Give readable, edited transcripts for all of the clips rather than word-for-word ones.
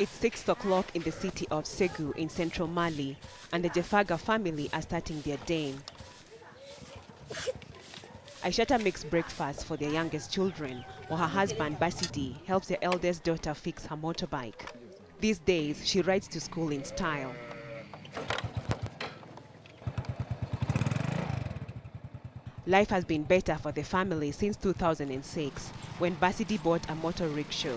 It's 6 o'clock in the city of Ségou in central Mali, and the Jefaga family are starting their day. Aishata makes breakfast for their youngest children, while her husband Basidi helps their eldest daughter fix her motorbike. These days, she rides to school in style. Life has been better for the family since 2006, when Basidi bought a motor rickshaw.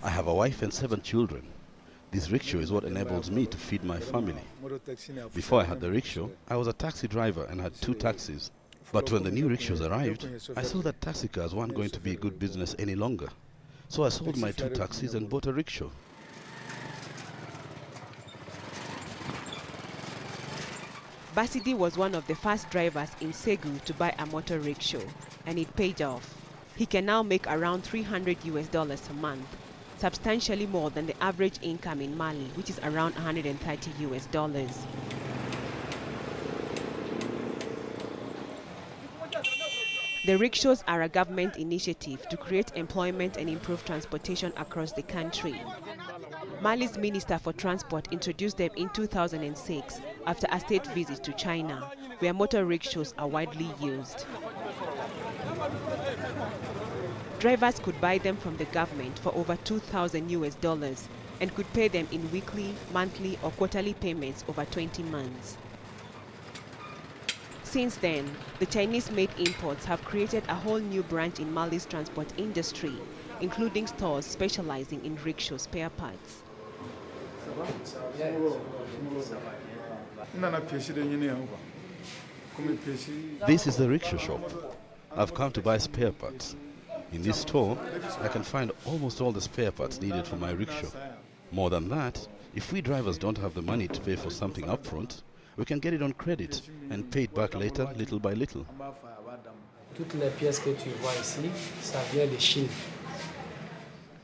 I have a wife and 7 children. This rickshaw is what enables me to feed my family. Before I had the rickshaw, I was a taxi driver and had 2 taxis. But when the new rickshaws arrived, I saw that taxi cars weren't going to be a good business any longer. So I sold my 2 taxis and bought a rickshaw. Basidi was one of the first drivers in Ségou to buy a motor rickshaw, and it paid off. He can now make around $300 a month, substantially more than the average income in Mali, which is around $130. The rickshaws are a government initiative to create employment and improve transportation across the country. Mali's Minister for Transport introduced them in 2006 after a state visit to China, where motor rickshaws are widely used. Drivers could buy them from the government for over $2,000 and could pay them in weekly, monthly or quarterly payments over 20 months. Since then, the Chinese-made imports have created a whole new branch in Mali's transport industry, including stores specializing in rickshaw spare parts. This is the rickshaw shop. I've come to buy spare parts. In this store, I can find almost all the spare parts needed for my rickshaw. More than that, if we drivers don't have the money to pay for something upfront, we can get it on credit and pay it back later, little by little.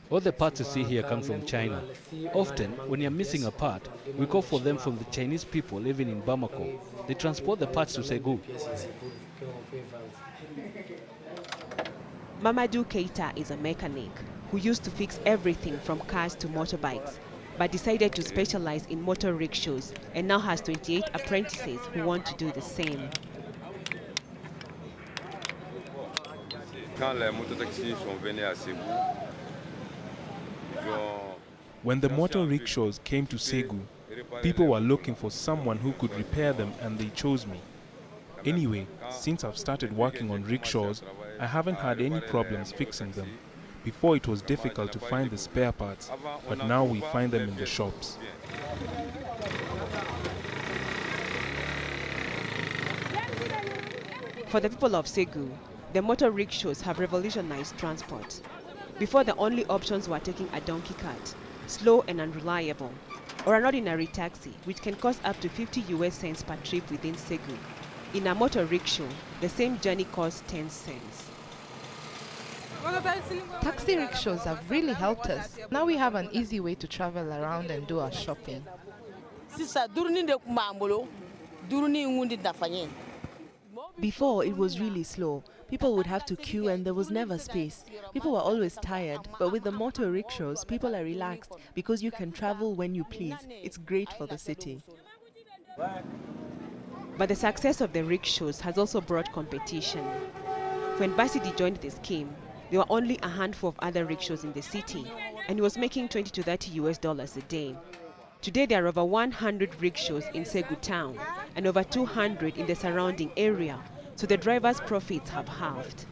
All the parts you see here come from China. Often, when you're missing a part, we call for them from the Chinese people living in Bamako. They transport the parts to Ségou. Mamadou Keita is a mechanic who used to fix everything from cars to motorbikes, but decided to specialize in motor rickshaws and now has 28 apprentices who want to do the same. When the motor rickshaws came to Ségou, people were looking for someone who could repair them, and they chose me. Anyway, since I've started working on rickshaws, I haven't had any problems fixing them. Before it was difficult to find the spare parts, but now we find them in the shops. For the people of Ségou, the motor rickshaws have revolutionized transport. Before, the only options were taking a donkey cart, slow and unreliable, or an ordinary taxi, which can cost up to 50 US cents per trip within Ségou. In a motor rickshaw, the same journey costs 10 cents. Taxi rickshaws have really helped us. Now we have an easy way to travel around and do our shopping. Before, it was really slow. People would have to queue and there was never space. People were always tired, but with the motor rickshaws, people are relaxed because you can travel when you please. It's great for the city. But the success of the rickshaws has also brought competition. When Basidi joined the scheme, there were only a handful of other rickshaws in the city, and he was making $20 to $30 a day. Today there are over 100 rickshaws in Ségou town and over 200 in the surrounding area, so the drivers' profits have halved.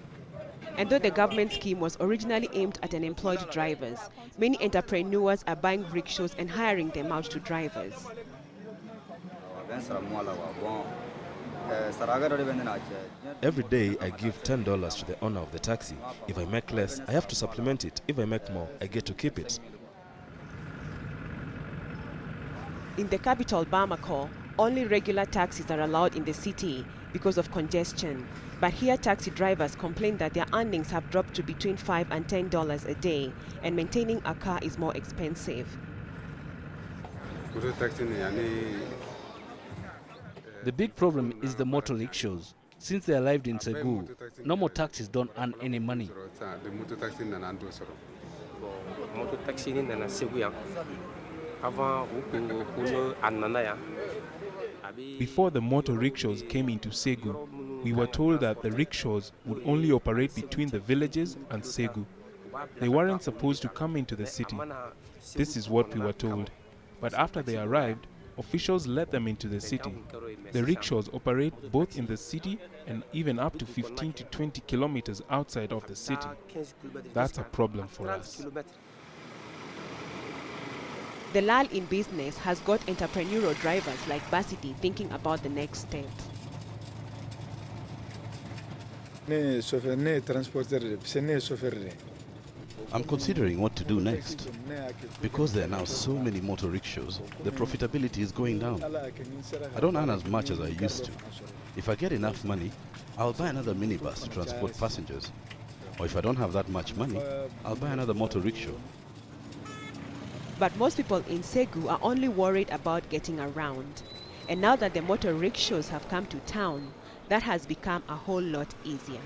And though the government scheme was originally aimed at unemployed drivers, many entrepreneurs are buying rickshaws and hiring them out to drivers. Every day I give $10 to the owner of the taxi. If I make less, I have to supplement it. If I make more, I get to keep it. In the capital Bamako, only regular taxis are allowed in the city because of congestion. But here taxi drivers complain that their earnings have dropped to between $5 and $10 a day, and maintaining a car is more expensive. The big problem is the motor rickshaws. Since they arrived in Segu, normal taxis don't earn any money. Before the motor rickshaws came into Segu, we were told that the rickshaws would only operate between the villages and Segu. They weren't supposed to come into the city. This is what we were told. But after they arrived, officials let them into the city. The rickshaws operate both in the city and even up to 15 to 20 kilometers outside of the city. That's a problem for us. The lull in business has got entrepreneurial drivers like Basidi thinking about the next step. I'm considering what to do next. Because there are now so many motor rickshaws, the profitability is going down. I don't earn as much as I used to. If I get enough money, I'll buy another minibus to transport passengers. Or if I don't have that much money, I'll buy another motor rickshaw. But most people in Segu are only worried about getting around. And now that the motor rickshaws have come to town, that has become a whole lot easier.